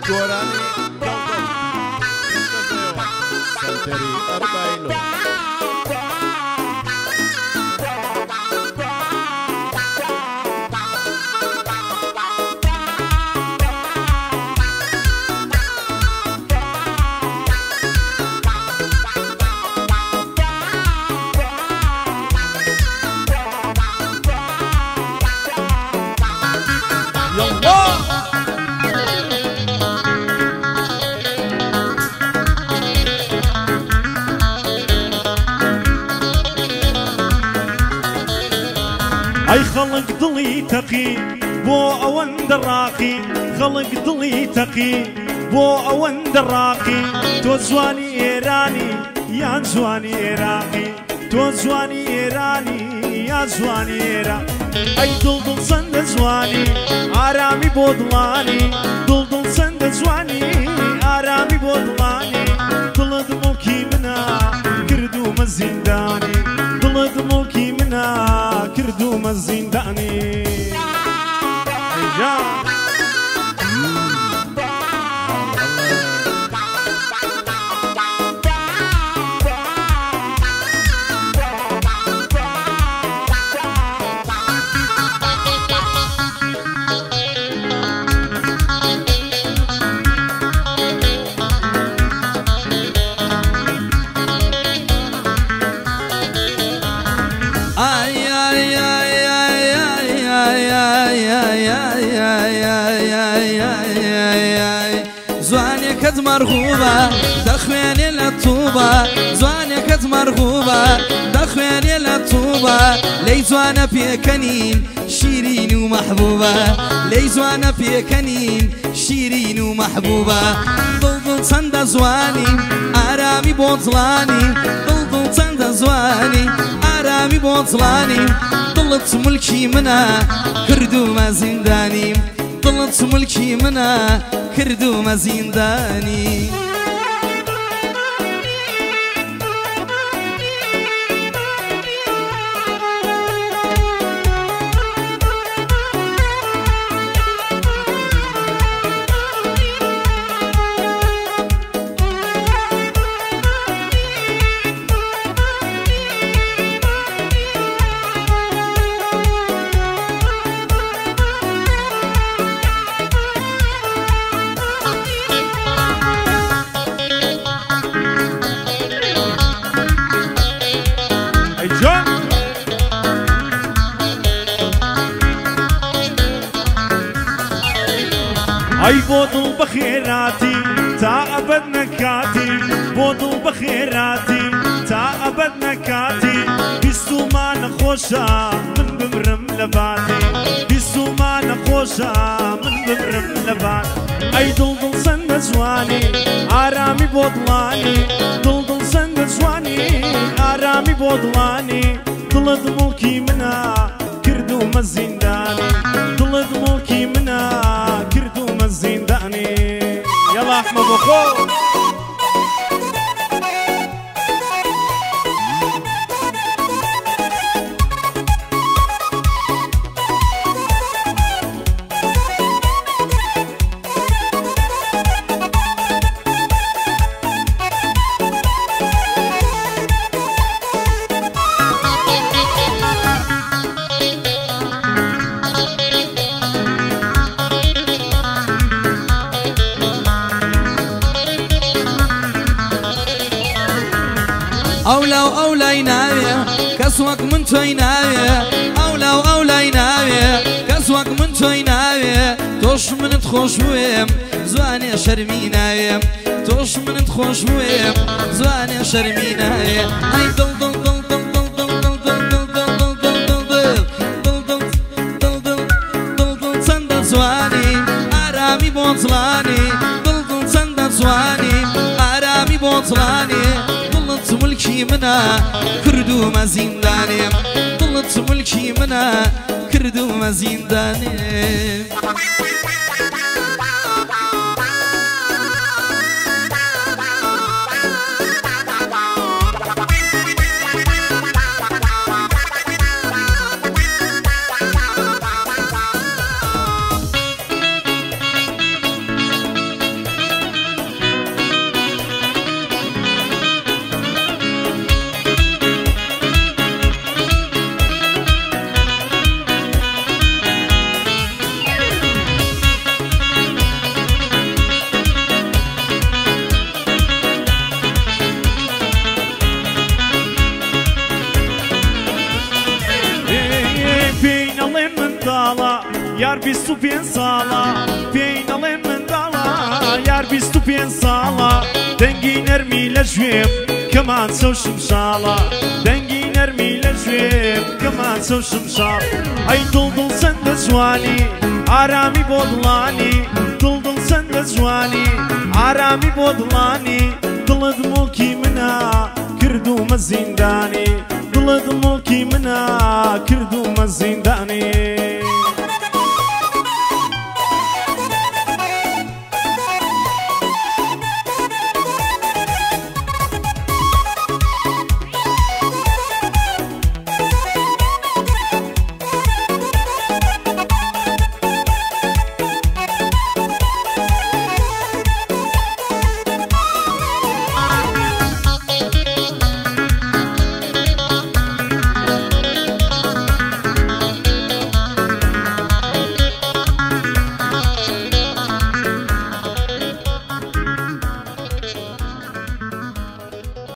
گۆرانی دڵدڵ پێشکەشەوە سەوتەری ئەربایلۆ أي خلق ضلي تقي بو أوان دراقي خلق ضلي تقي بو أوان دراقي تو زواني إيراني يا زواني إيراقي تو زواني إيراني يا زواني إيراقي أي دلدل سند زواني آرامي بودلاني دلدل سند زواني آرامي بودلاني دلد ملكي منا كردو مزنداني دلد ملكي منا كردو مزنداني زوانێکت مەرغوبە دەخوێنێ لە تووبە زوانێکت مەرغوبە دەخوێنێ لە تووبە لەی جوانە پێکەنین شیرین و مەحبوبە لەی جوانە پێکەنین شیرین و مەحبوبە دڵدڵ چەندە زوانی ئارامی بۆ دڵانی دڵدڵ چەندە زوانی ئارامی بۆ دڵانی دڵت مولکی منە کردومە زیندانیم دڵت مولکی منە کردومە زیندانی أي بوضل بخيراتي تا أبد نكاتي بوضل بخيراتي تا أبد نكاتي بيستو ما نخوشا من بمرم لباتي بيستو ما نخوشا من بمرم لباتي أي دلدل سند زواني آرامي بوضلاني دلدل سند زواني آرامي بوضلاني دلد ملكي منا كردو مزينداني دلد ملكي منا كردو مزينداني يلا احمد بخو ئەولاو ناوێ کەس وەک من تۆی ناوێ ئەولاو ناوێ کەس وەک من تۆی ناوێ تۆش منت خۆش بوێم زوانێ شەرمی ناوێم تۆش منت خۆش بوێم زوانێ شەرمی ناوێ ئەی دڵدڵ چەندە زوانی ئارامی بۆ دڵانی دڵدڵ چەندە زوانی ئارامی بۆ دڵانی ملکی منا کردومە زیندانێم دڵت ملکی منا کردومە زیندانێم منداڵە یار 25 ساڵە پێی دەڵێ منداڵە یار 25 ساڵە دەنگی نەرمی لە ژوێم کەمان چەو شمشاڵە دەنگی نەرمی لە ژوێم کەمان چەو شمشاڵ ئەی دڵ چەندە جوانی ئارامی بۆ دڵانی دڵ چەندە جوانی ئارامی بۆ دڵانی دڵت موڵکی منە کردومە زیندانی دڵت موڵکی منە کردومە زیندانی